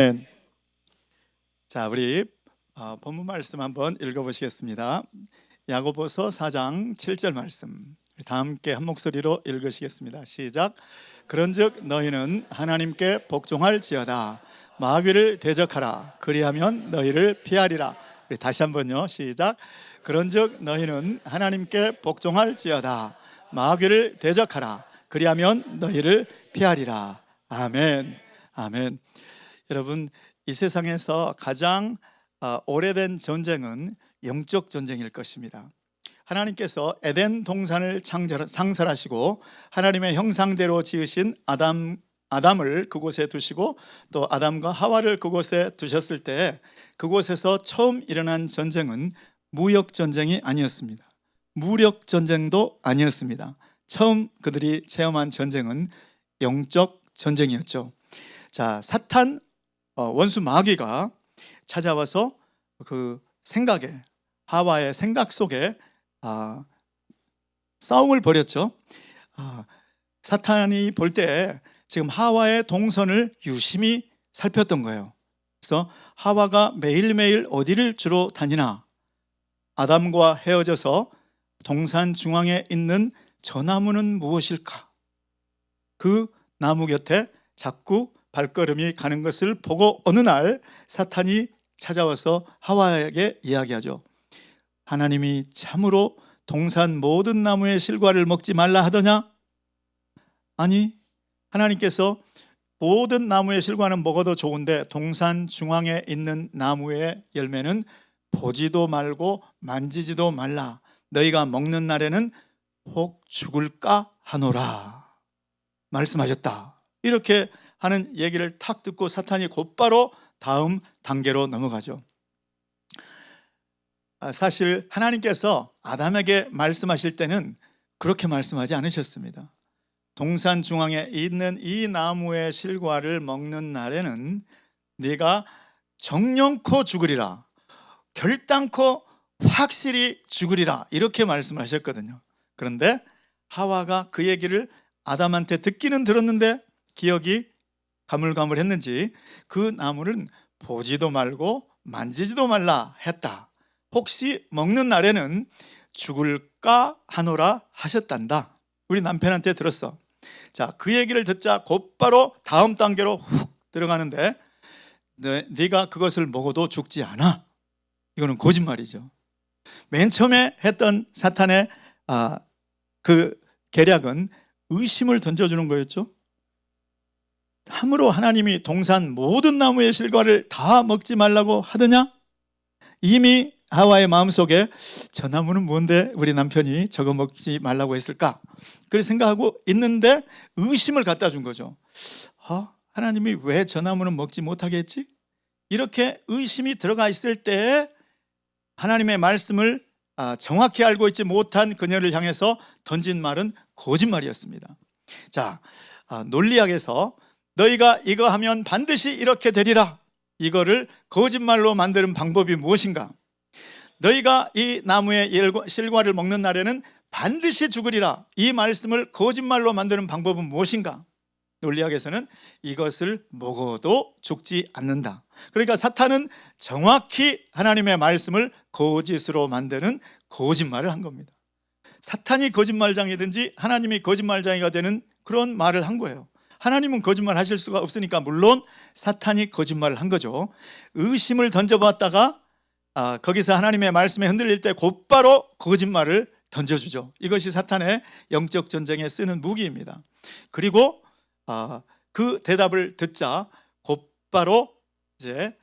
네. 자, 우리 본문 말씀 한번 읽어보시겠습니다. 야고보서 4장 7절 말씀, 다 함께 한 목소리로 읽으시겠습니다. 시작. 그런즉 너희는 하나님께 복종할지어다. 마귀를 대적하라. 그리하면 너희를 피하리라. 우리 다시 한번요. 시작. 그런즉 너희는 하나님께 복종할지어다. 마귀를 대적하라. 그리하면 너희를 피하리라. 아멘. 아멘. 여러분, 이 세상에서 가장 오래된 전쟁은 영적 전쟁일 것입니다. 하나님께서 에덴 동산을 창설하시고 하나님의 형상대로 지으신 아담을 그곳에 두시고 또 아담과 하와를 그곳에 두셨을 때 그곳에서 처음 일어난 전쟁은 무역 전쟁이 아니었습니다. 무력 전쟁도 아니었습니다. 처음 그들이 체험한 전쟁은 영적 전쟁이었죠. 자, 사탄 원수 마귀가 찾아와서 그 생각에, 하와의 생각 속에 싸움을 벌였죠. 사탄이 볼 때 지금 하와의 동선을 유심히 살폈던 거예요. 그래서 하와가 매일매일 어디를 주로 다니나, 아담과 헤어져서 동산 중앙에 있는 저 나무는 무엇일까? 그 나무 곁에 자꾸 발걸음이 가는 것을 보고 어느 날 사탄이 찾아와서 하와에게 이야기하죠. 하나님이 참으로 동산 모든 나무의 실과를 먹지 말라 하더냐? 아니, 하나님께서 모든 나무의 실과는 먹어도 좋은데 동산 중앙에 있는 나무의 열매는 보지도 말고 만지지도 말라. 너희가 먹는 날에는 혹 죽을까 하노라 말씀하셨다. 이렇게 하는 얘기를 탁 듣고 사탄이 곧바로 다음 단계로 넘어가죠. 사실 하나님께서 아담에게 말씀하실 때는 그렇게 말씀하지 않으셨습니다. 동산 중앙에 있는 이 나무의 실과를 먹는 날에는 네가 정령코 죽으리라, 결단코 확실히 죽으리라, 이렇게 말씀하셨거든요. 그런데 하와가 그 얘기를 아담한테 듣기는 들었는데 기억이 가물가물했는지 그 나무는 보지도 말고 만지지도 말라 했다. 혹시 먹는 날에는 죽을까 하노라 하셨단다. 우리 남편한테 들었어. 자, 그 얘기를 듣자 곧바로 다음 단계로 훅 들어가는데 네가 그것을 먹어도 죽지 않아. 이거는 거짓말이죠. 맨 처음에 했던 사탄의 그 계략은 의심을 던져주는 거였죠. 참으로 하나님이 동산 모든 나무의 실과를 다 먹지 말라고 하더냐? 이미 하와의 마음속에 저 나무는 뭔데 우리 남편이 저거 먹지 말라고 했을까? 그렇게 생각하고 있는데 의심을 갖다 준 거죠. 하나님이 왜 저 나무는 먹지 못하게 했지? 이렇게 의심이 들어가 있을 때 하나님의 말씀을 정확히 알고 있지 못한 그녀를 향해서 던진 말은 거짓말이었습니다. 자, 논리학에서 너희가 이거 하면 반드시 이렇게 되리라, 이거를 거짓말로 만드는 방법이 무엇인가? 너희가 이 나무의 실과를 먹는 날에는 반드시 죽으리라, 이 말씀을 거짓말로 만드는 방법은 무엇인가? 논리학에서는 이것을 먹어도 죽지 않는다. 그러니까 사탄은 정확히 하나님의 말씀을 거짓으로 만드는 거짓말을 한 겁니다. 사탄이 거짓말장이든지 하나님이 거짓말장이가 되는 그런 말을 한 거예요. 하나님은 거짓말 하실 수가 없으니까 물론 사탄이 거짓말을 한 거죠. 의심을 던져봤다가 거기서 하나님의 말씀에 흔들릴 때 곧바로 거짓말을 던져주죠. 이것이 사탄의 영적 전쟁에 쓰는 무기입니다. 그리고 그 대답을 듣자 곧바로 이제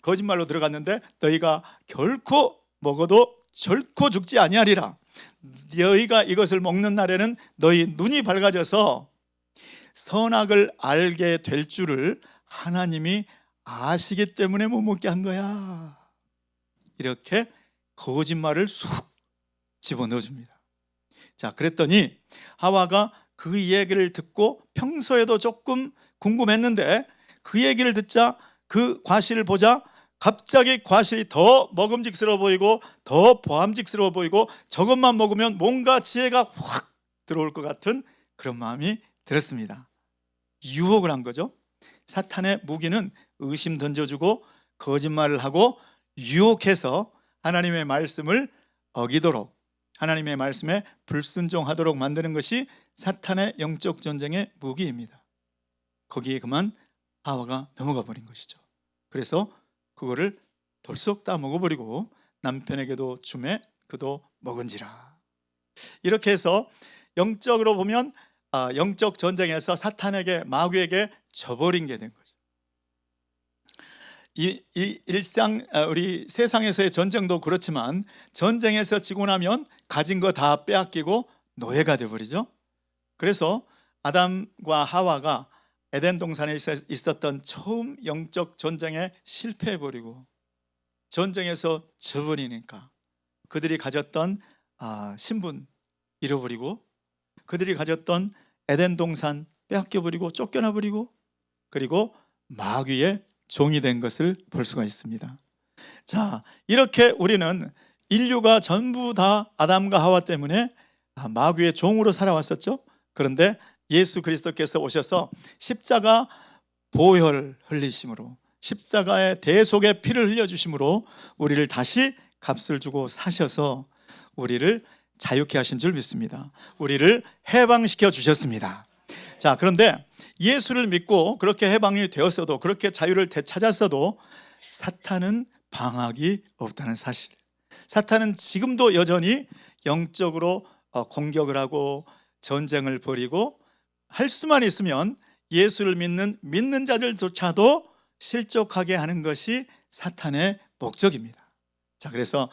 거짓말로 들어갔는데 너희가 결코 먹어도 결코 죽지 아니하리라. 너희가 이것을 먹는 날에는 너희 눈이 밝아져서 선악을 알게 될 줄을 하나님이 아시기 때문에 못 먹게 한 거야. 이렇게 거짓말을 쑥 집어넣어 줍니다. 자, 그랬더니 하와가 그 얘기를 듣고 평소에도 조금 궁금했는데 그 얘기를 듣자, 그 과실을 보자 갑자기 과실이 더 먹음직스러워 보이고 더 보암직스러워 보이고 저것만 먹으면 뭔가 지혜가 확 들어올 것 같은 그런 마음이 들었습니다. 유혹을 한 거죠. 사탄의 무기는 의심 던져주고 거짓말을 하고 유혹해서 하나님의 말씀을 어기도록, 하나님의 말씀에 불순종하도록 만드는 것이 사탄의 영적 전쟁의 무기입니다. 거기에 그만 하와가 넘어가 버린 것이죠. 그래서 그거를 덜썩 다 먹어버리고 남편에게도 주매 그도 먹은지라. 이렇게 해서 영적으로 보면 영적 전쟁에서 사탄에게, 마귀에게 져버린 게 된 거죠. 이 일상, 우리 세상에서의 전쟁도 그렇지만 전쟁에서 지고 나면 가진 거 다 빼앗기고 노예가 되어버리죠. 그래서 아담과 하와가 에덴 동산에 있었던 처음 영적 전쟁에 실패해버리고 전쟁에서 져버리니까 그들이 가졌던 신분 잃어버리고, 그들이 가졌던 에덴 동산 빼앗겨버리고 쫓겨나버리고, 그리고 마귀의 종이 된 것을 볼 수가 있습니다. 자, 이렇게 우리는 인류가 전부 다 아담과 하와 때문에 마귀의 종으로 살아왔었죠. 그런데 예수 그리스도께서 오셔서 십자가 보혈 흘리심으로, 십자가의 대속의 피를 흘려주심으로 우리를 다시 값을 주고 사셔서 우리를 자유케 하신 줄 믿습니다. 우리를 해방시켜 주셨습니다. 자, 그런데 예수를 믿고 그렇게 해방이 되었어도, 그렇게 자유를 되찾았어도 사탄은 방학이 없다는 사실. 사탄은 지금도 여전히 영적으로 공격을 하고 전쟁을 벌이고, 할 수만 있으면 예수를 믿는 자들조차도 실족하게 하는 것이 사탄의 목적입니다. 자, 그래서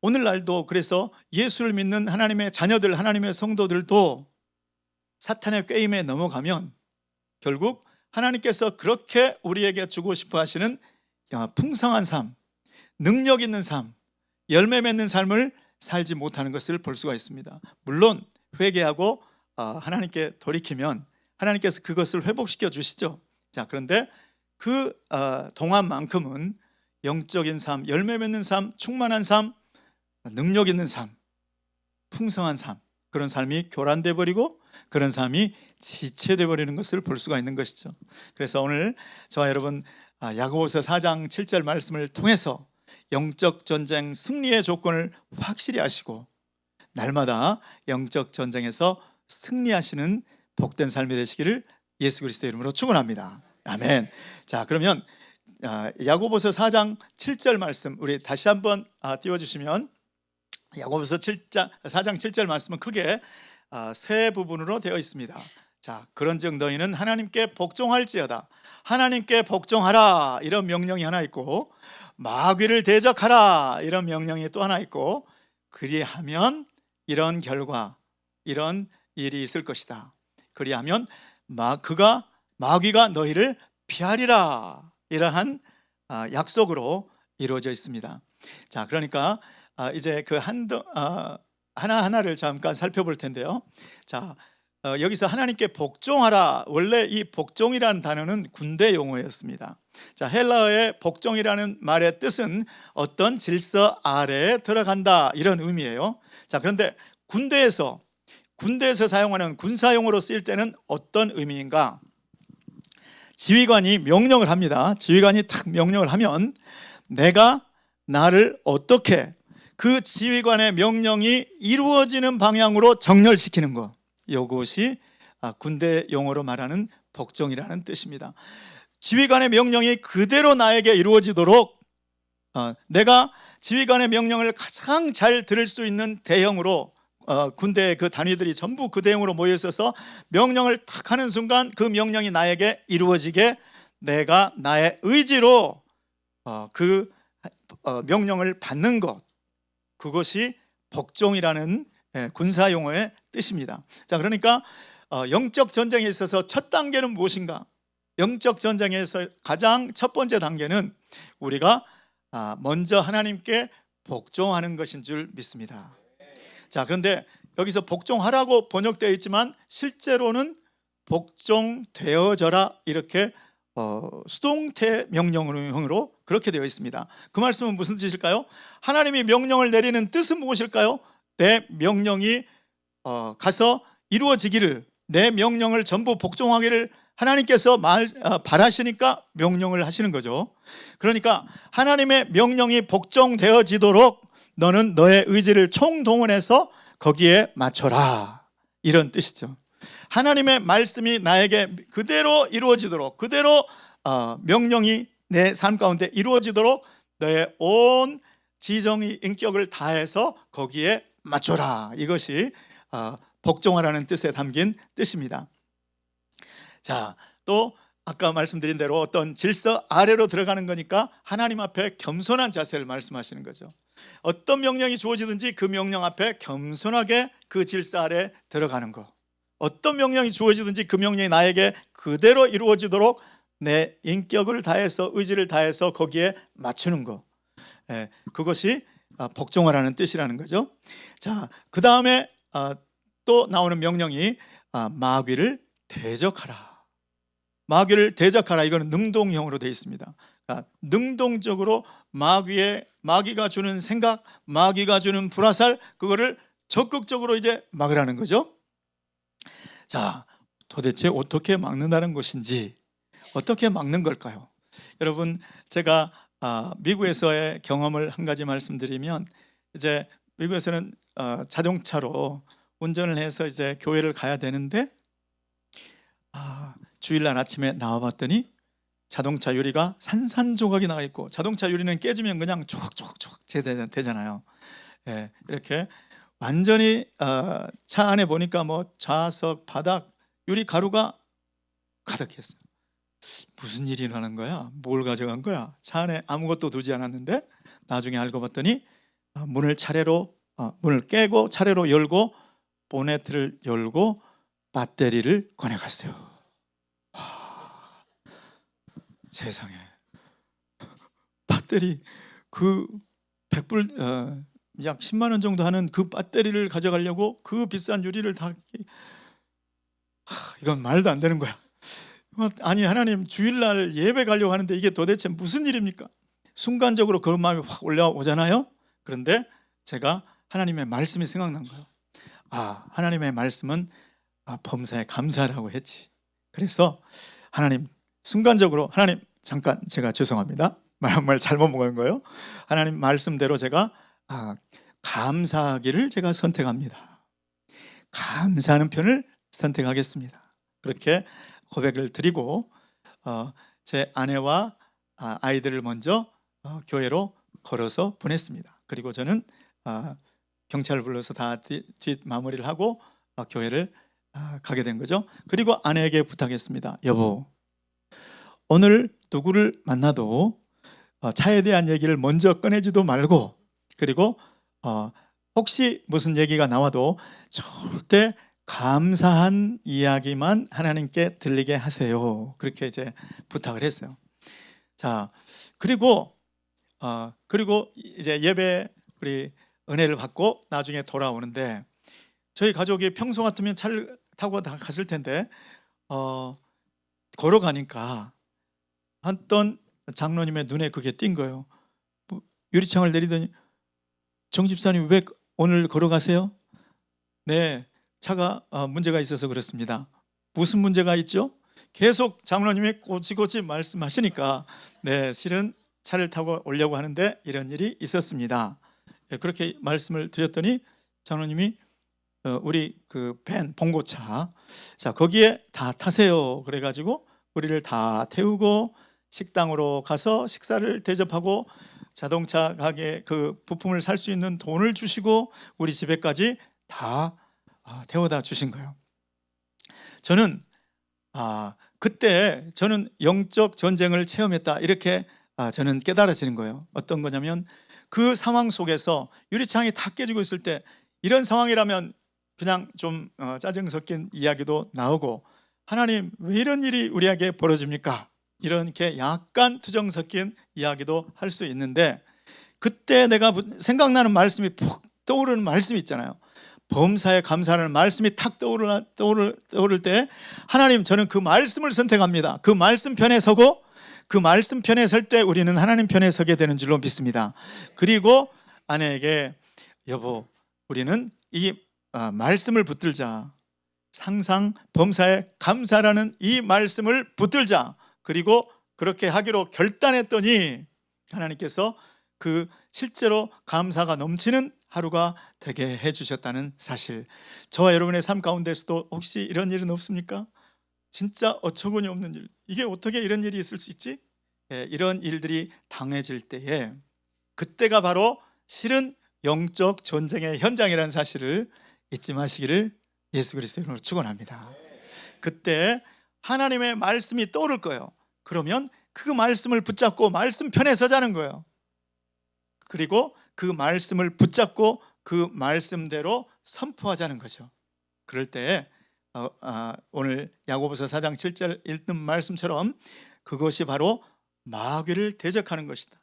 오늘날도 그래서 예수를 믿는 하나님의 자녀들, 하나님의 성도들도 사탄의 꾀임에 넘어가면 결국 하나님께서 그렇게 우리에게 주고 싶어 하시는 풍성한 삶, 능력 있는 삶, 열매 맺는 삶을 살지 못하는 것을 볼 수가 있습니다. 물론 회개하고 하나님께 돌이키면 하나님께서 그것을 회복시켜 주시죠. 자, 그런데 그 동안만큼은 영적인 삶, 열매 맺는 삶, 충만한 삶, 능력 있는 삶, 풍성한 삶, 그런 삶이 교란돼 버리고 그런 삶이 지체돼 버리는 것을 볼 수가 있는 것이죠. 그래서 오늘 저와 여러분 야고보서 4장 7절 말씀을 통해서 영적 전쟁 승리의 조건을 확실히 아시고 날마다 영적 전쟁에서 승리하시는 복된 삶이 되시기를 예수 그리스도의 이름으로 축원합니다. 아멘. 자, 그러면 야고보서 4장 7절 말씀 우리 다시 한번 띄워주시면, 야고보서 4장 7절 말씀은 크게 세 부분으로 되어 있습니다. 자, 그런즉 너희는 하나님께 복종할지어다. 하나님께 복종하라, 이런 명령이 하나 있고, 마귀를 대적하라, 이런 명령이 또 하나 있고, 그리하면 이런 결과, 이런 일이 있을 것이다. 그리하면 마귀가 너희를 피하리라, 이러한 약속으로 이루어져 있습니다. 자, 그러니까 이제 그 하나하나를 잠깐 살펴볼 텐데요. 자, 여기서 하나님께 복종하라, 원래 이 복종이라는 단어는 군대 용어였습니다. 자, 헬라어의 복종이라는 말의 뜻은 어떤 질서 아래에 들어간다, 이런 의미예요. 자, 그런데 군대에서 사용하는 군사용어로 쓰일 때는 어떤 의미인가? 지휘관이 명령을 합니다. 지휘관이 딱 명령을 하면 내가 나를 어떻게 그 지휘관의 명령이 이루어지는 방향으로 정렬시키는 것, 이것이 군대 용어로 말하는 복종이라는 뜻입니다. 지휘관의 명령이 그대로 나에게 이루어지도록 내가 지휘관의 명령을 가장 잘 들을 수 있는 대형으로, 군대의 그 단위들이 전부 그 대형으로 모여 있어서 명령을 탁 하는 순간 그 명령이 나에게 이루어지게 내가 나의 의지로 그 명령을 받는 것, 그것이 복종이라는 군사 용어의 뜻입니다. 자, 그러니까 영적 전쟁에 있어서 첫 단계는 무엇인가? 영적 전쟁에서 가장 첫 번째 단계는 우리가 먼저 하나님께 복종하는 것인 줄 믿습니다. 자, 그런데 여기서 복종하라고 번역되어 있지만 실제로는 복종되어져라, 이렇게 수동태 명령으로 그렇게 되어 있습니다. 그 말씀은 무슨 뜻일까요? 하나님이 명령을 내리는 뜻은 무엇일까요? 내 명령이 가서 이루어지기를, 내 명령을 전부 복종하기를 하나님께서 바라시니까 명령을 하시는 거죠. 그러니까 하나님의 명령이 복종되어지도록 너는 너의 의지를 총동원해서 거기에 맞춰라, 이런 뜻이죠. 하나님의 말씀이 나에게 그대로 이루어지도록, 그대로 명령이 내 삶 가운데 이루어지도록 너의 온 지정의 인격을 다해서 거기에 맞춰라. 이것이 복종하라는 뜻에 담긴 뜻입니다. 자, 또 아까 말씀드린 대로 어떤 질서 아래로 들어가는 거니까 하나님 앞에 겸손한 자세를 말씀하시는 거죠. 어떤 명령이 주어지든지 그 명령 앞에 겸손하게 그 질서 아래 들어가는 거. 어떤 명령이 주어지든지 그 명령이 나에게 그대로 이루어지도록 내 인격을 다해서, 의지를 다해서 거기에 맞추는 거. 그것이 복종하라는 뜻이라는 거죠. 자, 그 다음에 또 나오는 명령이 마귀를 대적하라. 마귀를 대적하라. 이거는 능동형으로 되어 있습니다. 능동적으로 마귀가 주는 생각, 마귀가 주는 불화살, 그거를 적극적으로 이제 막으라는 거죠. 자, 도대체 어떻게 막는다는 것인지, 어떻게 막는 걸까요? 여러분, 제가 미국에서의 경험을 한 가지 말씀드리면, 이제 미국에서는 자동차로 운전을 해서 이제 교회를 가야 되는데, 주일날 아침에 나와봤더니 자동차 유리가 산산조각이 나가 있고, 자동차 유리는 깨지면 그냥 조각조각 되잖아요. 이렇게 완전히 차 안에 보니까 뭐 좌석, 바닥, 유리 가루가 가득했어요. 무슨 일이 일어나는 거야? 뭘 가져간 거야? 차 안에 아무것도 두지 않았는데, 나중에 알고 봤더니 문을 깨고 차례로 열고 보네트를 열고 배터리를 꺼내갔어요. 세상에, 배터리 그 100불 약 10만 원 정도 하는 그 배터리를 가져가려고 그 비싼 유리를 다, 이건 말도 안 되는 거야. 아니, 하나님, 주일날 예배 가려고 하는데 이게 도대체 무슨 일입니까? 순간적으로 그런 마음이 확 올라오잖아요. 그런데 제가 하나님의 말씀이 생각난 거예요. 하나님의 말씀은 범사에 감사라고 했지. 그래서 하나님, 순간적으로, 하나님, 잠깐, 제가 죄송합니다, 말 잘못 먹은 거예요. 하나님 말씀대로 제가 감사하기를 제가 선택합니다. 감사하는 편을 선택하겠습니다. 그렇게 고백을 드리고 제 아내와 아이들을 먼저 교회로 걸어서 보냈습니다. 그리고 저는 경찰을 불러서 다 뒷 마무리를 하고 교회를 가게 된 거죠. 그리고 아내에게 부탁했습니다. 여보, 오늘 누구를 만나도 차에 대한 얘기를 먼저 꺼내지도 말고, 그리고 혹시 무슨 얘기가 나와도 절대 감사한 이야기만 하나님께 들리게 하세요. 그렇게 이제 부탁을 했어요. 자, 그리고 이제 예배 우리 은혜를 받고 나중에 돌아오는데, 저희 가족이 평소 같으면 차를 타고 다 갔을 텐데 걸어가니까 어떤 장로님의 눈에 그게 띈 거예요. 유리창을 내리더니, 정 집사님 왜 오늘 걸어가세요? 네, 차가 문제가 있어서 그렇습니다. 무슨 문제가 있죠? 계속 장로님이 꼬치꼬치 말씀하시니까, 네, 실은 차를 타고 오려고 하는데 이런 일이 있었습니다. 그렇게 말씀을 드렸더니 장로님이 우리 그 밴 봉고차, 자, 거기에 다 타세요. 그래가지고 우리를 다 태우고 식당으로 가서 식사를 대접하고 자동차 가게 그 부품을 살 수 있는 돈을 주시고 우리 집에까지 다 태워다 주신 거예요. 저는 그때 저는 영적 전쟁을 체험했다, 이렇게 저는 깨달아지는 거예요. 어떤 거냐면, 그 상황 속에서 유리창이 다 깨지고 있을 때, 이런 상황이라면 그냥 좀 짜증 섞인 이야기도 나오고, 하나님 왜 이런 일이 우리에게 벌어집니까? 이렇게 약간 투정 섞인 이야기도 할 수 있는데, 그때 내가 생각나는 말씀이 푹 떠오르는 말씀이 있잖아요. 범사에 감사하는 말씀이 탁 떠오를 때, 하나님, 저는 그 말씀을 선택합니다. 그 말씀 편에 서고, 그 말씀 편에 설 때 우리는 하나님 편에 서게 되는 줄로 믿습니다. 그리고 아내에게, 여보, 우리는 이 말씀을 붙들자. 상상 범사에 감사라는 이 말씀을 붙들자. 그리고 그렇게 하기로 결단했더니 하나님께서 그 실제로 감사가 넘치는 하루가 되게 해주셨다는 사실. 저와 여러분의 삶 가운데서도 혹시 이런 일은 없습니까? 진짜 어처구니 없는 일, 이게 어떻게 이런 일이 있을 수 있지? 이런 일들이 당해질 때에 그때가 바로 실은 영적 전쟁의 현장이라는 사실을 잊지 마시기를 예수 그리스도의 이름으로 축원합니다. 그때 하나님의 말씀이 떠오를 거예요. 그러면 그 말씀을 붙잡고 말씀 편에 서자는 거예요. 그리고 그 말씀을 붙잡고 그 말씀대로 선포하자는 거죠. 그럴 때 오늘 야고보서 4장 7절 읽는 말씀처럼 그것이 바로 마귀를 대적하는 것이다.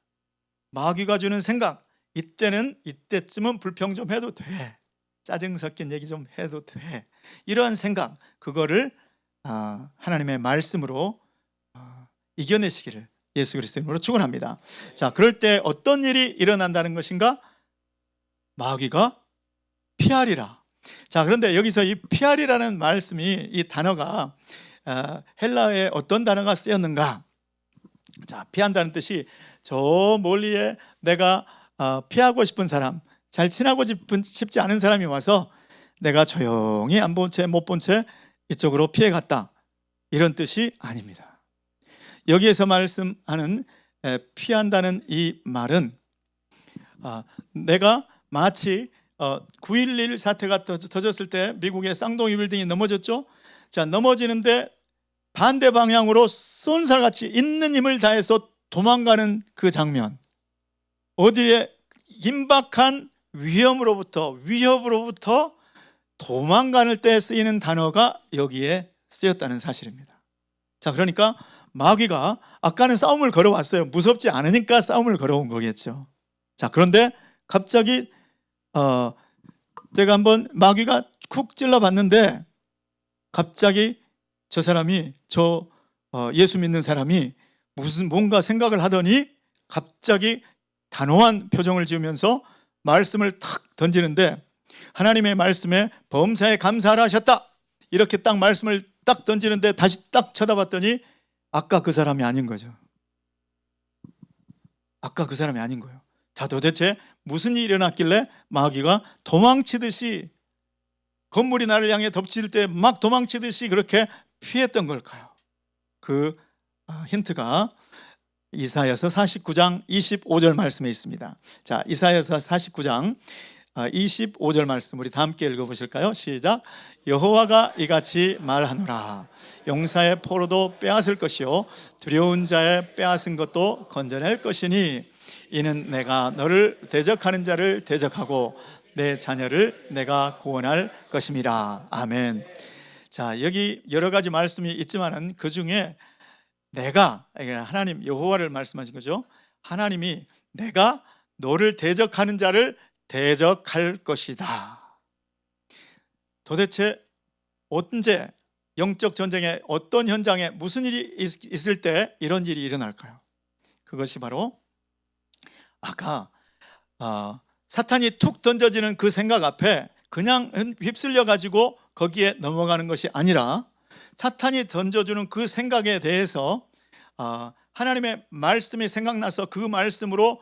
마귀가 주는 생각, 이때쯤은 불평 좀 해도 돼, 짜증 섞인 얘기 좀 해도 돼, 이러한 생각, 그거를 하나님의 말씀으로 이겨내시기를 예수 그리스도의 이름으로 축원합니다. 자, 그럴 때 어떤 일이 일어난다는 것인가? 마귀가 피하리라. 자, 그런데 여기서 이 피하리라는 말씀이, 이 단어가 헬라어에 어떤 단어가 쓰였는가? 자, 피한다는 뜻이 저 멀리에 내가 피하고 싶은 사람, 잘 친하고 싶지 않은 사람이 와서 내가 조용히 안 본 채 못 본 채 이쪽으로 피해 갔다, 이런 뜻이 아닙니다. 여기에서 말씀하는 피한다는 이 말은 내가 마치 9.11 사태가 터졌을 때 미국의 쌍둥이 빌딩이 넘어졌죠. 자, 넘어지는데 반대 방향으로 쏜살같이 있는 힘을 다해서 도망가는 그 장면, 어디에 긴박한 위협으로부터 도망가는 때 쓰이는 단어가 여기에 쓰였다는 사실입니다. 자, 그러니까 마귀가 아까는 싸움을 걸어왔어요. 무섭지 않으니까 싸움을 걸어온 거겠죠. 자, 그런데 갑자기 내가 한번 마귀가 쿡 찔러봤는데 갑자기 저 사람이, 예수 믿는 사람이 뭔가 생각을 하더니 갑자기 단호한 표정을 지으면서 말씀을 탁 던지는데, 하나님의 말씀에 범사에 감사하라 하셨다, 이렇게 딱 말씀을 딱 던지는데 다시 딱 쳐다봤더니 아까 그 사람이 아닌 거죠. 아까 그 사람이 아닌 거예요. 자, 도대체 무슨 일이 일어났길래 마귀가 도망치듯이, 건물이 나를 향해 덮칠 때 막 도망치듯이 그렇게 피했던 걸까요? 그 힌트가 이사야서 49장 25절 말씀에 있습니다. 자, 이사야서 49장 25절 말씀 우리 다 함께 읽어보실까요? 시작. 여호와가 이같이 말하노라. 용사의 포로도 빼앗을 것이요 두려운 자의 빼앗은 것도 건져낼 것이니 이는 내가 너를 대적하는 자를 대적하고 내 자녀를 내가 구원할 것임이라. 아멘. 자, 여기 여러 가지 말씀이 있지만은 그 중에 내가, 하나님 여호와를 말씀하신 거죠. 하나님이 내가 너를 대적하는 자를 대적할 것이다. 도대체 언제, 영적 전쟁의 어떤 현장에 무슨 일이 있을 때 이런 일이 일어날까요? 그것이 바로 아까 사탄이 툭 던져지는 그 생각 앞에 그냥 휩쓸려 가지고 거기에 넘어가는 것이 아니라 사탄이 던져주는 그 생각에 대해서 하나님의 말씀이 생각나서 그 말씀으로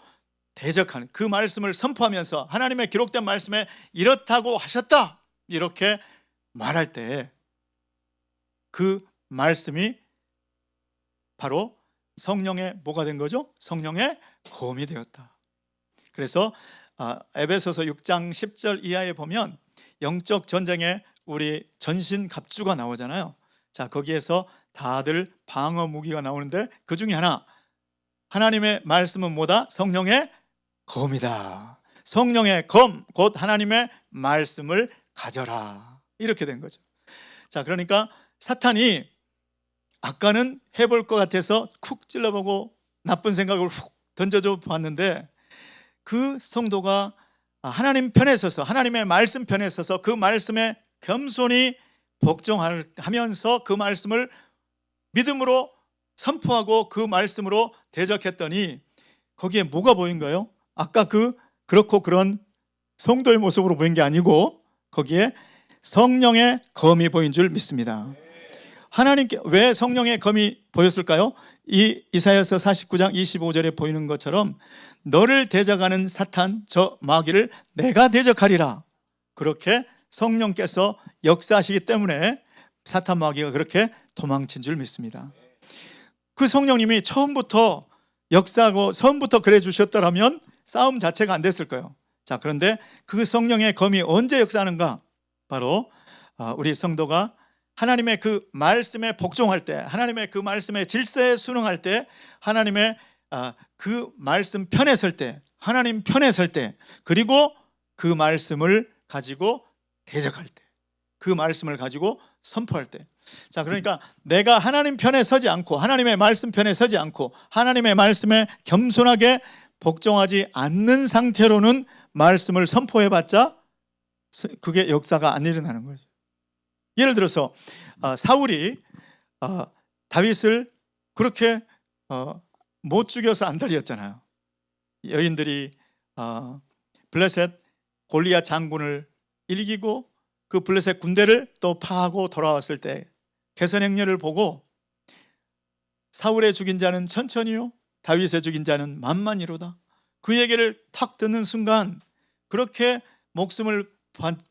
대적하는, 그 말씀을 선포하면서 하나님의 기록된 말씀에 이렇다고 하셨다, 이렇게 말할 때 그 말씀이 바로 성령의 뭐가 된 거죠? 성령의 검이 되었다. 그래서 에베소서 6장 10절 이하에 보면 영적 전쟁에 우리 전신 갑주가 나오잖아요. 자, 거기에서 다들 방어 무기가 나오는데 그 중에 하나, 하나님의 말씀은 뭐다? 성령의 검이다. 성령의 검, 곧 하나님의 말씀을 가져라, 이렇게 된 거죠. 자, 그러니까 사탄이 아까는 해볼 것 같아서 쿡 찔러보고 나쁜 생각을 훅 던져줘 봤는데, 그 성도가 하나님 편에 서서, 하나님의 말씀 편에 서서 그 말씀에 겸손히 복종하면서 그 말씀을 믿음으로 선포하고 그 말씀으로 대적했더니 거기에 뭐가 보인 거예요? 아까 그렇고 그런 성도의 모습으로 보인 게 아니고 거기에 성령의 검이 보인 줄 믿습니다. 하나님께 왜 성령의 검이 보였을까요? 이 이사야서 49장 25절에 보이는 것처럼 너를 대적하는 사탄 저 마귀를 내가 대적하리라. 그렇게 성령께서 역사하시기 때문에 사탄 마귀가 그렇게 도망친 줄 믿습니다. 그 성령님이 처음부터 역사하고 처음부터 그래 주셨더라면 싸움 자체가 안 됐을 거예요. 자, 그런데 그 성령의 검이 언제 역사하는가? 바로 우리 성도가 하나님의 그 말씀에 복종할 때, 하나님의 그 말씀의 질서에 순응할 때, 하나님의 그 말씀 편에 설 때, 하나님 편에 설 때, 그리고 그 말씀을 가지고 대적할 때, 그 말씀을 가지고 선포할 때. 자, 그러니까 내가 하나님 편에 서지 않고, 하나님의 말씀 편에 서지 않고, 하나님의 말씀에 겸손하게 복종하지 않는 상태로는 말씀을 선포해봤자 그게 역사가 안 일어나는 거죠. 예를 들어서 사울이 다윗을 그렇게 못 죽여서 안달이었잖아요. 여인들이 블레셋 골리앗 장군을 이기고 그 블레셋 군대를 또 파하고 돌아왔을 때 개선행렬을 보고 사울의 죽인 자는 천천히요 다윗의 죽인 자는 만만이로다. 그 얘기를 탁 듣는 순간 그렇게 목숨을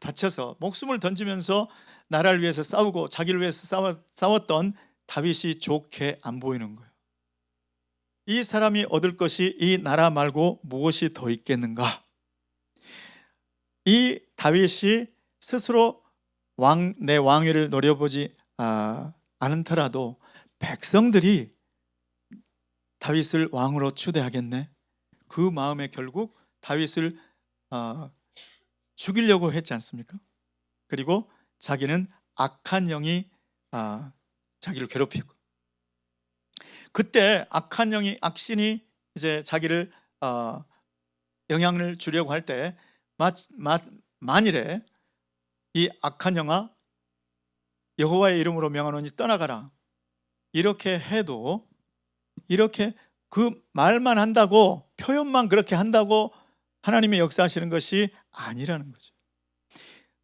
바쳐서 목숨을 던지면서 나라를 위해서 싸우고 자기를 위해서 싸웠던 다윗이 좋게 안 보이는 거예요. 이 사람이 얻을 것이 이 나라 말고 무엇이 더 있겠는가? 이 다윗이 스스로 내 왕위를 노려보지 않더라도 백성들이 다윗을 왕으로 추대하겠네. 그 마음에 결국 다윗을 죽이려고 했지 않습니까? 그리고 자기는 악한 영이 자기를 괴롭히고, 그때 악한 영이 악신이 이제 자기를 영향을 주려고 할 때 만일에 이 악한 영아 여호와의 이름으로 명하노니 떠나가라 이렇게 해도 이렇게 그 말만 한다고 표현만 그렇게 한다고 하나님의 역사하시는 것이 아니라는 거죠.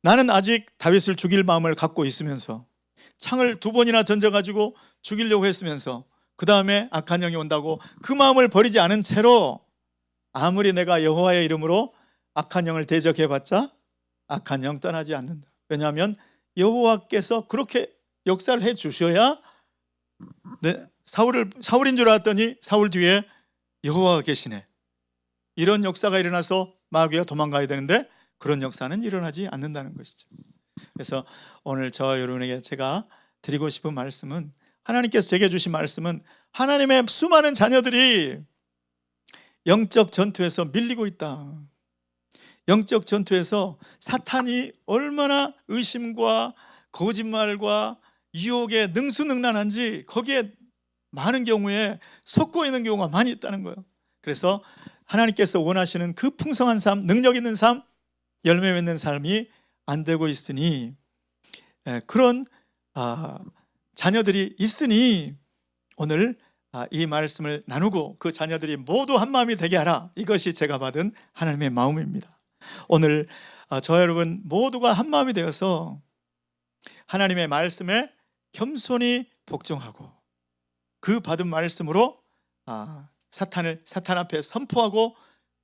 나는 아직 다윗을 죽일 마음을 갖고 있으면서 창을 2번이나 던져가지고 죽이려고 했으면서 그 다음에 악한 영이 온다고 그 마음을 버리지 않은 채로 아무리 내가 여호와의 이름으로 악한 영을 대적해봤자 악한 영 떠나지 않는다. 왜냐하면 여호와께서 그렇게 역사를 해 주셔야 사울인 줄 알았더니 사울 뒤에 여호와가 계시네. 이런 역사가 일어나서 마귀가 도망가야 되는데 그런 역사는 일어나지 않는다는 것이죠. 그래서 오늘 저와 여러분에게 제가 드리고 싶은 말씀은, 하나님께서 제게 주신 말씀은 하나님의 수많은 자녀들이 영적 전투에서 밀리고 있다. 영적 전투에서 사탄이 얼마나 의심과 거짓말과 유혹에 능수능란한지 거기에 많은 경우에 속고 있는 경우가 많이 있다는 거예요. 그래서 하나님께서 원하시는 그 풍성한 삶, 능력 있는 삶, 열매 맺는 삶이 안 되고 있으니 그런 자녀들이 있으니 오늘 이 말씀을 나누고 그 자녀들이 모두 한 마음이 되게 하라. 이것이 제가 받은 하나님의 마음입니다. 오늘 저 여러분 모두가 한 마음이 되어서 하나님의 말씀에 겸손히 복종하고 그 받은 말씀으로 사탄 앞에 선포하고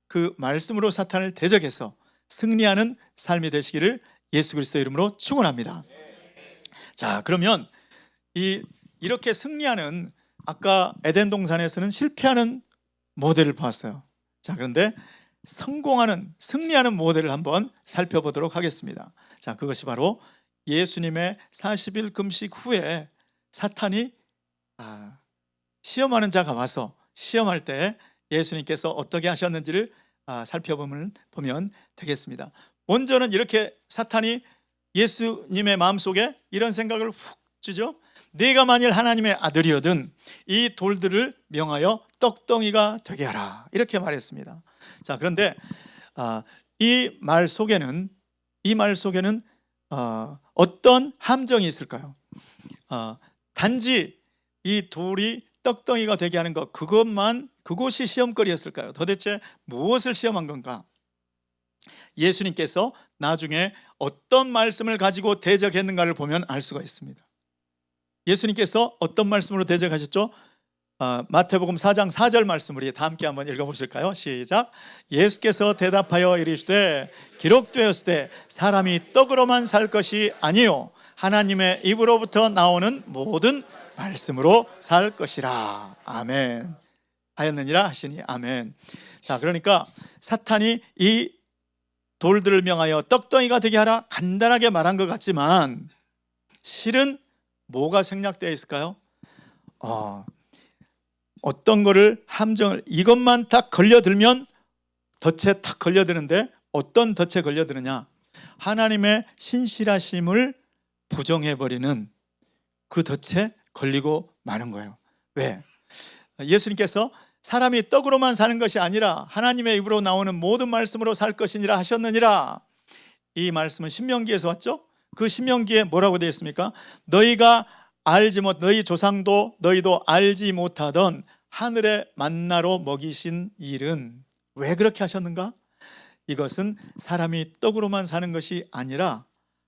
그 말씀으로 사탄을 대적해서 승리하는 삶이 되시기를 예수 그리스도의 이름으로 축원합니다. 자, 그러면 이렇게 승리하는, 아까 에덴 동산에서는 실패하는 모델을 봤어요. 자, 그런데 승리하는 모델을 한번 살펴보도록 하겠습니다. 자, 그것이 바로 예수님의 40일 금식 후에 사탄이 시험하는 자가 와서 시험할 때 예수님께서 어떻게 하셨는지를 살펴보면 되겠습니다. 먼저는 이렇게 사탄이 예수님의 마음속에 이런 생각을 훅 주죠. 네가 만일 하나님의 아들이거든 이 돌들을 명하여 떡덩이가 되게 하라, 이렇게 말했습니다. 자, 그런데 이 말 속에는 어떤 함정이 있을까요? 단지 이 돌이 떡덩이가 되게 하는 것, 그것이 시험거리였을까요? 도대체 무엇을 시험한 건가? 예수님께서 나중에 어떤 말씀을 가지고 대적했는가를 보면 알 수가 있습니다. 예수님께서 어떤 말씀으로 대적하셨죠? 마태복음 4장 4절 말씀 우리 다 함께 한번 읽어보실까요? 시작. 예수께서 대답하여 이르시되 기록되었으되 사람이 떡으로만 살 것이 아니요 하나님의 입으로부터 나오는 모든 말씀으로 살 것이라. 아멘. 하였느니라 하시니 아멘. 자, 그러니까 사탄이 이 돌들을 명하여 떡덩이가 되게 하라 간단하게 말한 것 같지만 실은 뭐가 생략되어 있을까요? 어떤 거를 함정을 이것만 딱 걸려들면 덫에 탁 걸려드는데 어떤 덫에 걸려드느냐? 하나님의 신실하심을 부정해버리는 그 덫에 걸리고 마는 거예요. 왜? 예수님께서 사람이 떡으로만 사는 것이 아니라 하나님의 입으로 나오는 모든 말씀으로 살 것이니라 하셨느니라. 이 말씀은 신명기에서 왔죠? 그 신명기에 뭐라고 되어 있습니까? 너희가 알지 못 너희 조상도 너희도 알지 못하던 하늘의 만나로 먹이신 일은 왜 그렇게 하셨는가? 이것은 사람이 떡으로만 사는 것이 아니라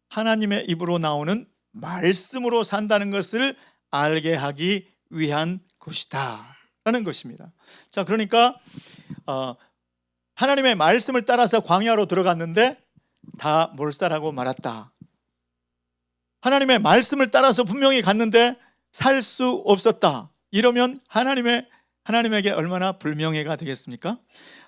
하나님의 입으로 나오는 말씀으로 산다는 것을 알게 하기 위한 것이다 라는 것입니다. 자, 그러니까 하나님의 말씀을 따라서 광야로 들어갔는데 다 몰살하고 말았다. 하나님의 말씀을 따라서 분명히 갔는데 살 수 없었다. 이러면 하나님에게 얼마나 불명예가 되겠습니까?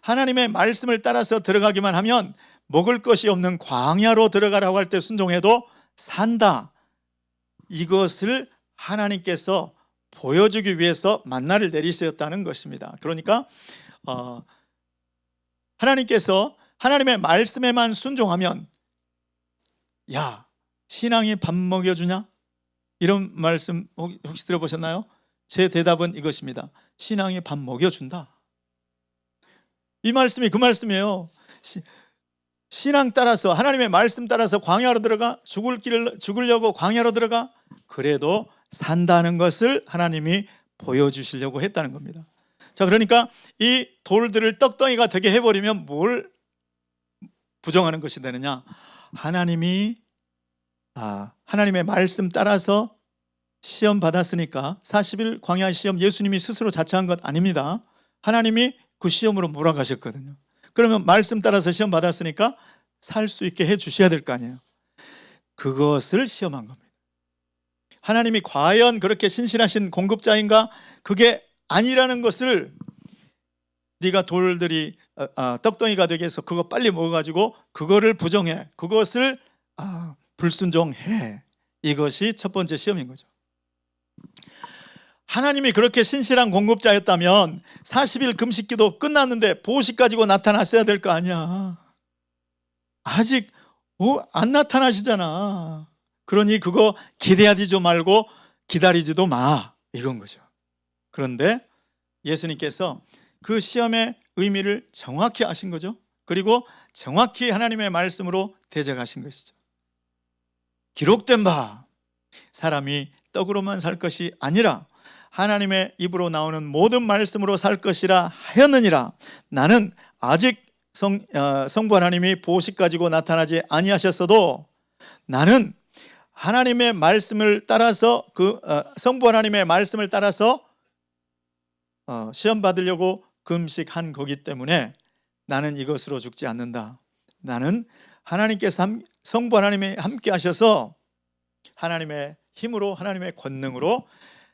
하나님의 말씀을 따라서 들어가기만 하면 먹을 것이 없는 광야로 들어가라고 할 때 순종해도 산다. 이것을 하나님께서 보여주기 위해서 만나를 내리셨다는 것입니다. 그러니까 하나님께서 하나님의 말씀에만 순종하면 야, 신앙이 밥 먹여주냐? 이런 말씀 혹시 들어보셨나요? 제 대답은 이것입니다. 신앙이 밥 먹여준다. 이 말씀이 그 말씀이에요. 신앙 따라서 하나님의 말씀 따라서 광야로 들어가 죽으려고 광야로 들어가 그래도 산다는 것을 하나님이 보여주시려고 했다는 겁니다. 자, 그러니까 이 돌들을 떡덩이가 되게 해버리면 뭘 부정하는 것이 되느냐? 하나님의 말씀 따라서 시험 받았으니까 40일 광야 시험 예수님이 스스로 자처한 것 아닙니다. 하나님이 그 시험으로 몰아가셨거든요. 그러면 말씀 따라서 시험 받았으니까 살 수 있게 해 주셔야 될 거 아니에요. 그것을 시험한 겁니다. 하나님이 과연 그렇게 신실하신 공급자인가? 그게 아니라는 것을 네가 돌들이 떡덩이가 되게 해서 그거 빨리 먹어가지고 그거를 부정해, 그것을 불순종해. 이것이 첫 번째 시험인 거죠. 하나님이 그렇게 신실한 공급자였다면 40일 금식기도 끝났는데 보식 가지고 나타났어야 될 거 아니야. 아직 안 나타나시잖아. 그러니 그거 기대하지도 말고 기다리지도 마, 이건 거죠. 그런데 예수님께서 그 시험의 의미를 정확히 아신 거죠. 그리고 정확히 하나님의 말씀으로 대적하신 것이죠. 기록된 바 사람이 떡으로만 살 것이 아니라 하나님의 입으로 나오는 모든 말씀으로 살 것이라 하였느니라. 나는 아직 성부 하나님이 보식 가지고 나타나지 아니하셨어도 나는 하나님의 말씀을 따라서 성부 하나님의 말씀을 따라서 시험 받으려고 금식한 거기 때문에 나는 이것으로 죽지 않는다. 나는 하나님께서 성부 하나님이 함께 하셔서 하나님의 힘으로 하나님의 권능으로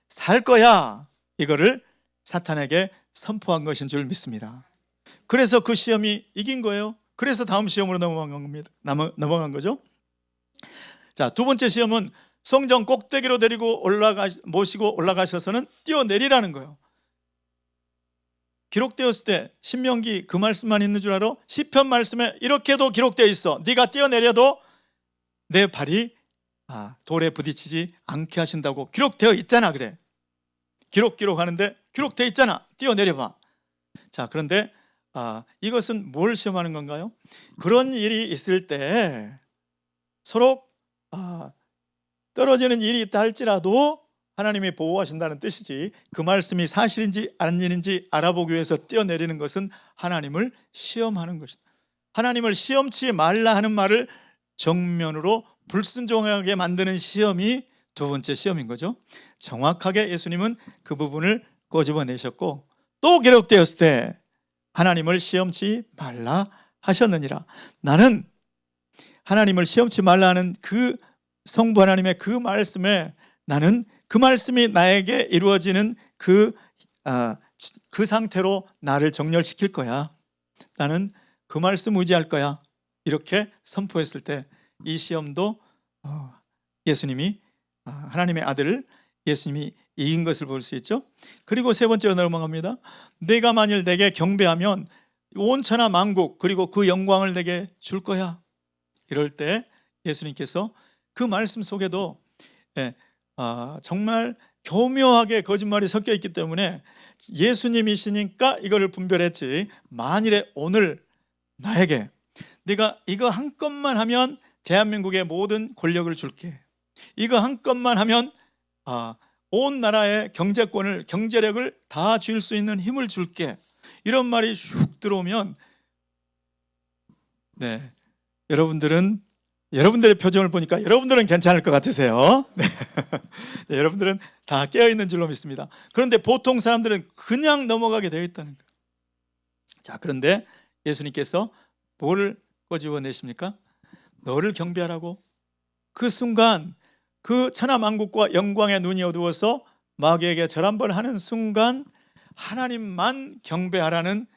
살 거야. 이거를 사탄에게 선포한 것인 줄 믿습니다. 그래서 그 시험이 이긴 거예요. 그래서 다음 시험으로 넘어간 거죠. 자, 두 번째 시험은 성전 꼭대기로 모시고 올라가셔서는 뛰어내리라는 거예요. 기록되었을 때 신명기 그 말씀만 있는 줄 알아? 시편 말씀에 이렇게도 기록되어 있어. 네가 뛰어내려도 내 발이 돌에 부딪히지 않게 하신다고 기록되어 있잖아. 그래, 기록하는데 기록되어 있잖아. 뛰어내려봐. 자, 그런데 이것은 뭘 시험하는 건가요? 그런 일이 있을 때 서로 떨어지는 일이 있다 할지라도 하나님이 보호하신다는 뜻이지, 그 말씀이 사실인지 아닌지 알아보기 위해서 뛰어내리는 것은 하나님을 시험하는 것이다. 하나님을 시험치 말라 하는 말을 정면으로 불순종하게 만드는 시험이 두 번째 시험인 거죠. 정확하게 예수님은 그 부분을 꼬집어내셨고, 또 기록되었을 때 하나님을 시험치 말라 하셨느니라. 나는 하나님을 시험치 말라 하는 그 성부 하나님의 그 말씀에, 나는 그 말씀이 나에게 이루어지는 그 상태로 나를 정렬시킬 거야. 나는 그 말씀 의지할 거야. 이렇게 선포했을 때 이 시험도 예수님이, 하나님의 아들 예수님이 이긴 것을 볼 수 있죠. 그리고 세 번째로 넘어갑니다. 내가 만일 내게 경배하면 온 천하 만국 그리고 그 영광을 내게 줄 거야. 이럴 때 예수님께서 그 말씀 속에도 정말 교묘하게 거짓말이 섞여 있기 때문에 예수님이시니까 이거를 분별했지, 만일에 오늘 나에게 네가 이거 한 건만 하면 대한민국의 모든 권력을 줄게, 이거 한 건만 하면 온 나라의 경제권을, 경제력을 다 줄 수 있는 힘을 줄게, 이런 말이 슉 들어오면 여러분들의 표정을 보니까 여러분들은 괜찮을 것 같으세요. 네. 여러분들은 다 깨어있는 줄로 믿습니다. 그런데 보통 사람들은 그냥 넘어가게 되어 있다는 거예요. 자, 그런데 예수님께서 뭐를 꼬집어내십니까? 너를 경배하라고. 그 순간 그 천하만국과 영광의 눈이 어두워서 마귀에게 절 한번 하는 순간 하나님만 경배하라는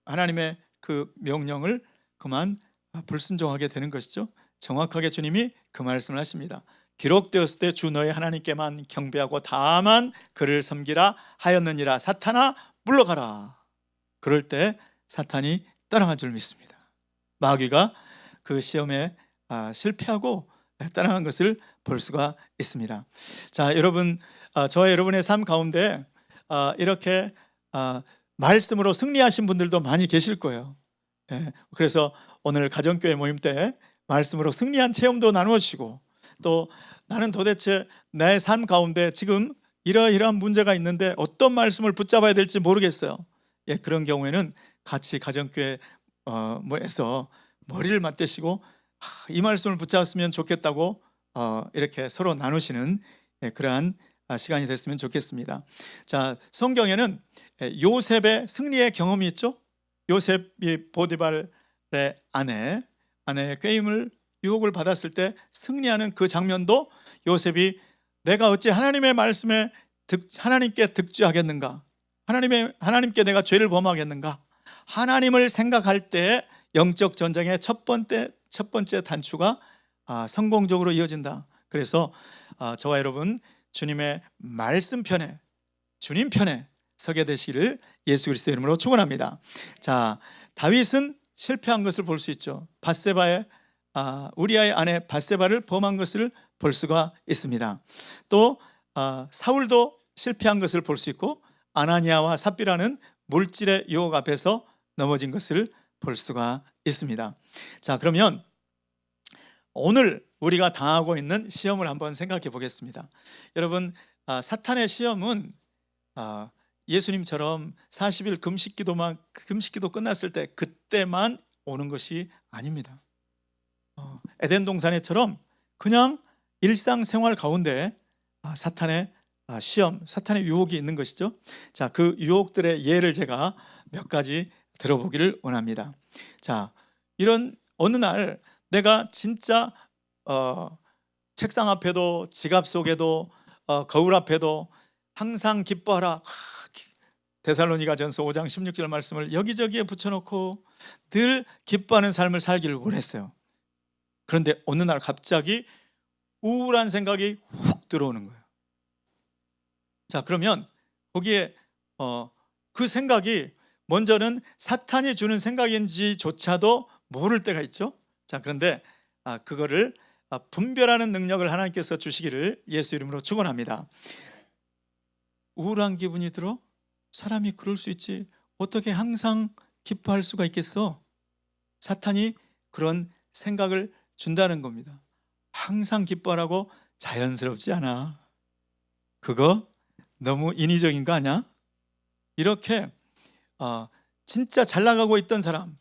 하나님의 그 명령을 그만 불순종하게 되는 것이죠. 정확하게 주님이 그 말씀을 하십니다. 기록되었을 때 주 너의 하나님께만 경배하고 다만 그를 섬기라 하였느니라. 사탄아 물러가라. 그럴 때 사탄이 떠나간 줄 믿습니다. 마귀가 그 시험에 실패하고 떠나간 것을 볼 수가 있습니다. 자, 여러분, 저와 여러분의 삶 가운데 이렇게 말씀으로 승리하신 분들도 많이 계실 거예요. 그래서 오늘 가정교회 모임 때 말씀으로 승리한 체험도 나누어 주시고, 또 나는 도대체 내 삶 가운데 지금 이러이러한 문제가 있는데 어떤 말씀을 붙잡아야 될지 모르겠어요. 그런 경우에는 같이 가정교회 에서 머리를 맞대시고 이 말씀을 붙잡았으면 좋겠다고 이렇게 서로 나누시는 그러한 시간이 됐으면 좋겠습니다. 자, 성경에는 요셉의 승리의 경험이 있죠. 요셉이 보디발의 아내의 꾀임을 유혹을 받았을 때 승리하는 그 장면도, 요셉이 내가 어찌 하나님의 말씀에 하나님께 득죄하겠는가, 하나님께 내가 죄를 범하겠는가, 하나님을 생각할 때 영적 전쟁의 첫 번째 단추가 성공적으로 이어진다. 그래서 저와 여러분 주님의 말씀 편에, 주님 편에 서게 되시기를 예수 그리스도의 이름으로 축원합니다. 자, 다윗은 실패한 것을 볼 수 있죠. 밧세바의 우리아의 아내 밧세바를 범한 것을 볼 수가 있습니다. 또 사울도 실패한 것을 볼 수 있고, 아나니아와 삽비라는 물질의 유혹 앞에서 넘어진 것을 볼 수가 있습니다. 자, 그러면 오늘 우리가 당하고 있는 시험을 한번 생각해 보겠습니다. 여러분, 사탄의 시험은 예수님처럼 40일 금식기도 끝났을 때 그때만 오는 것이 아닙니다. 에덴 동산에처럼 그냥 일상생활 가운데 사탄의 시험, 사탄의 유혹이 있는 것이죠. 자, 그 유혹들의 예를 제가 몇 가지 들어보기를 원합니다. 자, 이런 어느 날 내가 진짜 책상 앞에도, 지갑 속에도, 거울 앞에도 항상 기뻐하라, 데살로니가전서 5장 16절 말씀을 여기저기에 붙여놓고 늘 기뻐하는 삶을 살기를 원했어요. 그런데 어느 날 갑자기 우울한 생각이 훅 들어오는 거예요. 자, 그러면 거기에 그 생각이 먼저는 사탄이 주는 생각인지조차도 모를 때가 있죠. 자, 그런데 그거를 분별하는 능력을 하나님께서 주시기를 예수 이름으로 축원합니다. 우울한 기분이 들어? 사람이 그럴 수 있지. 어떻게 항상 기뻐할 수가 있겠어? 사탄이 그런 생각을 준다는 겁니다. 항상 기뻐하라고 자연스럽지 않아. 그거 너무 인위적인 거 아니야? 이렇게 진짜 잘 나가고 있던 사람,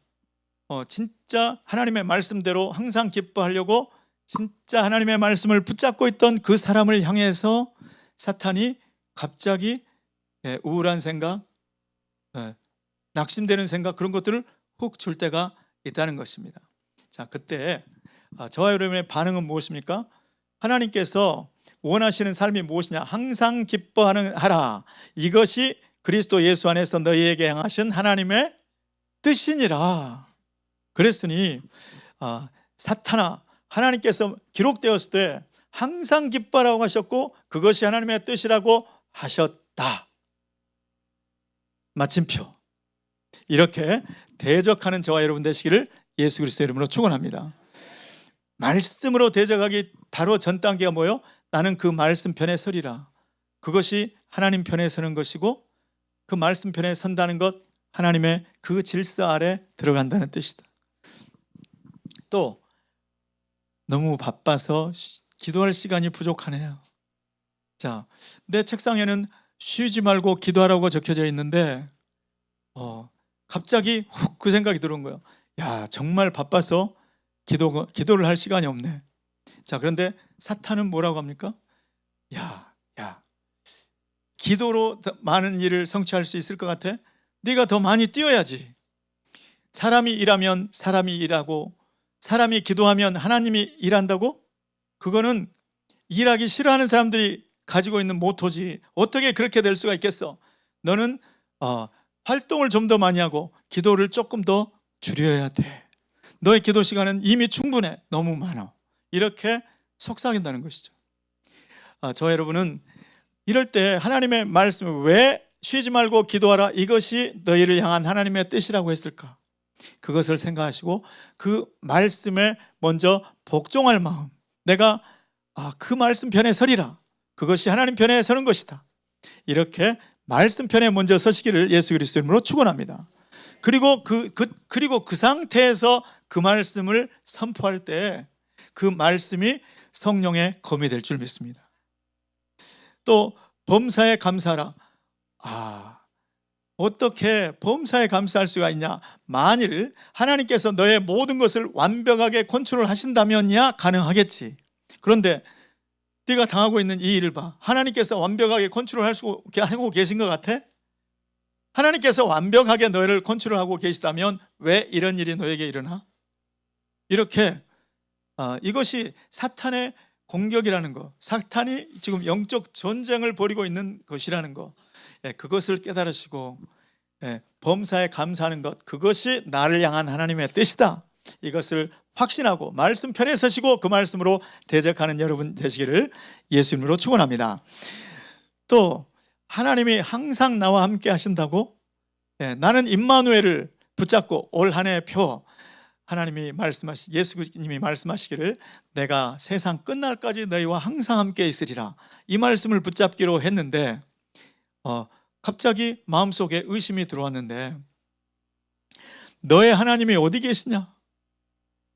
진짜 하나님의 말씀대로 항상 기뻐하려고 진짜 하나님의 말씀을 붙잡고 있던 그 사람을 향해서 사탄이 갑자기 우울한 생각, 낙심되는 생각, 그런 것들을 훅 줄 때가 있다는 것입니다. 자, 그때 저와 여러분의 반응은 무엇입니까? 하나님께서 원하시는 삶이 무엇이냐? 항상 기뻐하는 하라. 이것이 그리스도 예수 안에서 너희에게 향하신 하나님의 뜻이니라. 그랬으니 사탄아, 하나님께서 기록되었을 때 항상 기뻐하라고 하셨고 그것이 하나님의 뜻이라고 하셨다. 마침표. 이렇게 대적하는 저와 여러분 되시기를 예수 그리스도의 이름으로 축원합니다. 말씀으로 대적하기 바로 전 단계가 뭐예요? 나는 그 말씀 편에 서리라. 그것이 하나님 편에 서는 것이고 그 말씀 편에 선다는 것, 하나님의 그 질서 아래 들어간다는 뜻이다. 또 너무 바빠서 기도할 시간이 부족하네요. 자, 내 책상에는 쉬지 말고 기도하라고 적혀져 있는데 갑자기 훅 그 생각이 들어온 거예요. 야, 정말 바빠서 기도를 할 시간이 없네. 자, 그런데 사탄은 뭐라고 합니까? 야, 기도로 더 많은 일을 성취할 수 있을 것 같아? 네가 더 많이 뛰어야지. 사람이 일하면 사람이 일하고 사람이 기도하면 하나님이 일한다고? 그거는 일하기 싫어하는 사람들이 가지고 있는 모토지. 어떻게 그렇게 될 수가 있겠어? 너는 활동을 좀 더 많이 하고 기도를 조금 더 줄여야 돼. 너의 기도 시간은 이미 충분해. 너무 많아. 이렇게 속삭인다는 것이죠. 저 여러분은 이럴 때 하나님의 말씀을 왜 쉬지 말고 기도하라, 이것이 너희를 향한 하나님의 뜻이라고 했을까? 그것을 생각하시고 그 말씀에 먼저 복종할 마음, 내가 그 말씀 편에 서리라, 그것이 하나님 편에 서는 것이다, 이렇게 말씀 편에 먼저 서시기를 예수 그리스도 이름으로 축원합니다. 그리고 그 상태에서 그 말씀을 선포할 때 그 말씀이 성령의 검이 될 줄 믿습니다. 또 범사에 감사하라. 어떻게 범사에 감사할 수가 있냐? 만일 하나님께서 너의 모든 것을 완벽하게 컨트롤 하신다면야 가능하겠지. 그런데 네가 당하고 있는 이 일을 봐. 하나님께서 완벽하게 컨트롤 하고 계신 것 같아? 하나님께서 완벽하게 너를 컨트롤하고 계시다면 왜 이런 일이 너에게 일어나? 이렇게 이것이 사탄의 공격이라는 거, 사탄이 지금 영적 전쟁을 벌이고 있는 것이라는 거, 그것을 깨달으시고 범사에 감사하는 것, 그것이 나를 향한 하나님의 뜻이다, 이것을 확신하고 말씀 편에 서시고 그 말씀으로 대적하는 여러분 되시기를 예수 이름으로 축원합니다. 또 하나님이 항상 나와 함께 하신다고, 나는 임마누엘을 붙잡고 올 한 해 표, 하나님이 예수님이 말씀하시기를 내가 세상 끝날까지 너희와 항상 함께 있으리라, 이 말씀을 붙잡기로 했는데 갑자기 마음속에 의심이 들어왔는데, 너의 하나님이 어디 계시냐?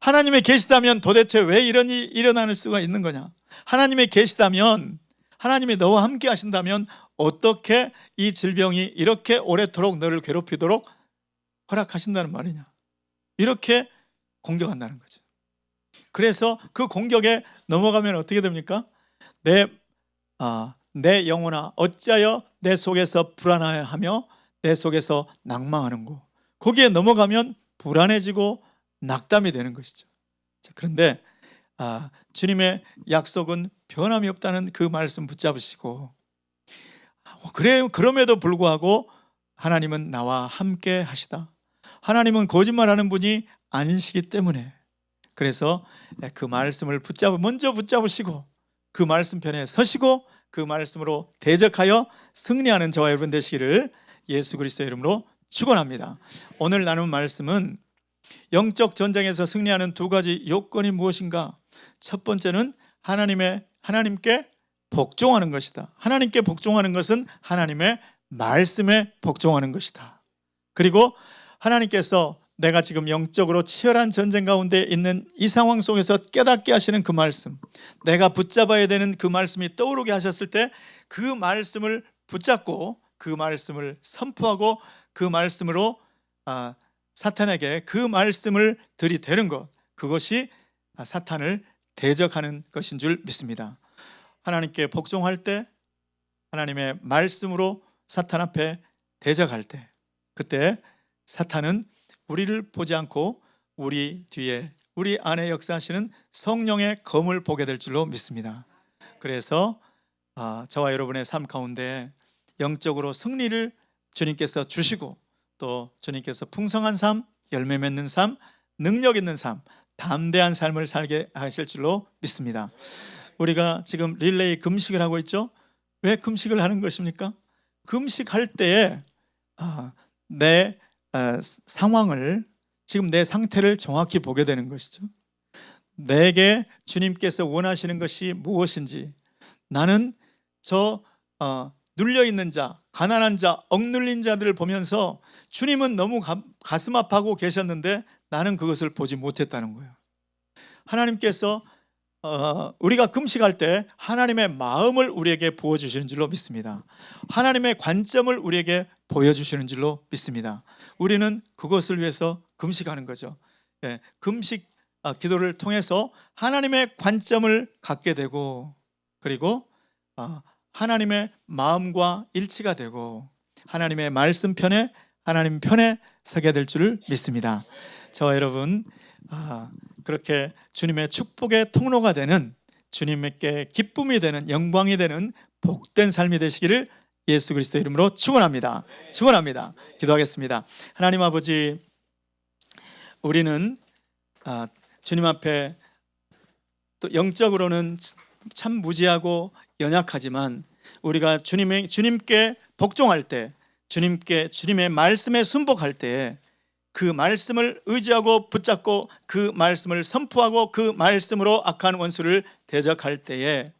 하나님이 계시다면 도대체 왜 이런 일이 일어날 수가 있는 거냐? 하나님이 계시다면, 하나님이 너와 함께 하신다면 어떻게 이 질병이 이렇게 오래도록 너를 괴롭히도록 허락하신다는 말이냐? 이렇게 공격한다는 거죠. 그래서 그 공격에 넘어가면 어떻게 됩니까? 내 영혼아 어찌하여 내 속에서 불안해하며 내 속에서 낭망하는고, 거기에 넘어가면 불안해지고 낙담이 되는 것이죠. 그런데 주님의 약속은 변함이 없다는 그 말씀 붙잡으시고, 그럼에도 불구하고 하나님은 나와 함께 하시다, 하나님은 거짓말하는 분이 아니시기 때문에, 그래서 그 말씀을 먼저 붙잡으시고 그 말씀 편에 서시고 그 말씀으로 대적하여 승리하는 저와 여러분 되시기를 예수 그리스도의 이름으로 축원합니다. 오늘 나눈 말씀은 영적 전쟁에서 승리하는 두 가지 요건이 무엇인가? 첫 번째는 하나님께 복종하는 것이다. 하나님께 복종하는 것은 하나님의 말씀에 복종하는 것이다. 그리고 하나님께서 내가 지금 영적으로 치열한 전쟁 가운데 있는 이 상황 속에서 깨닫게 하시는 그 말씀, 내가 붙잡아야 되는 그 말씀이 떠오르게 하셨을 때 그 말씀을 붙잡고 그 말씀을 선포하고 그 말씀으로 사탄에게 그 말씀을 들이대는 것, 그것이 사탄을 대적하는 것인 줄 믿습니다. 하나님께 복종할 때, 하나님의 말씀으로 사탄 앞에 대적할 때, 그때 사탄은 우리를 보지 않고 우리 뒤에, 우리 안에 역사하시는 성령의 검을 보게 될 줄로 믿습니다. 그래서 저와 여러분의 삶 가운데 영적으로 승리를 주님께서 주시고, 또 주님께서 풍성한 삶, 열매 맺는 삶, 능력 있는 삶, 담대한 삶을 살게 하실 줄로 믿습니다. 우리가 지금 릴레이 금식을 하고 있죠. 왜 금식을 하는 것입니까? 금식할 때에 내 상황을, 지금 내 상태를 정확히 보게 되는 것이죠. 내게 주님께서 원하시는 것이 무엇인지, 나는 저 눌려있는 자, 가난한 자, 억눌린 자들을 보면서 주님은 너무 가슴 아파하고 계셨는데 나는 그것을 보지 못했다는 거예요. 하나님께서 우리가 금식할 때 하나님의 마음을 우리에게 부어주시는 줄로 믿습니다. 하나님의 관점을 우리에게 보여주시는 줄로 믿습니다. 우리는 그것을 위해서 금식하는 거죠. 금식 기도를 통해서 하나님의 관점을 갖게 되고, 그리고 하나님의 마음과 일치가 되고 하나님의 말씀 편에, 하나님 편에 서게 될 줄을 믿습니다. 저와 여러분 그렇게 주님의 축복의 통로가 되는, 주님께 기쁨이 되는, 영광이 되는 복된 삶이 되시기를 예수 그리스도의 이름으로 축원합니다. 축원합니다. 기도하겠습니다. 하나님 아버지, 우리는 주님 앞에 또 영적으로는 참 무지하고 연약하지만, 우리가 주님께 복종할 때, 주님의 말씀에 순복할 때, 그 말씀을 의지하고 붙잡고 그 말씀을 선포하고 그 말씀으로 악한 원수를 대적할 때에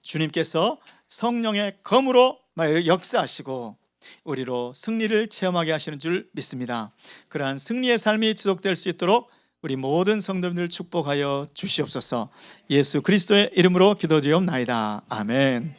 주님께서 성령의 검으로 역사하시고 우리로 승리를 체험하게 하시는 줄 믿습니다. 그러한 승리의 삶이 지속될 수 있도록 우리 모든 성도님들 축복하여 주시옵소서. 예수 그리스도의 이름으로 기도드리옵나이다. 아멘.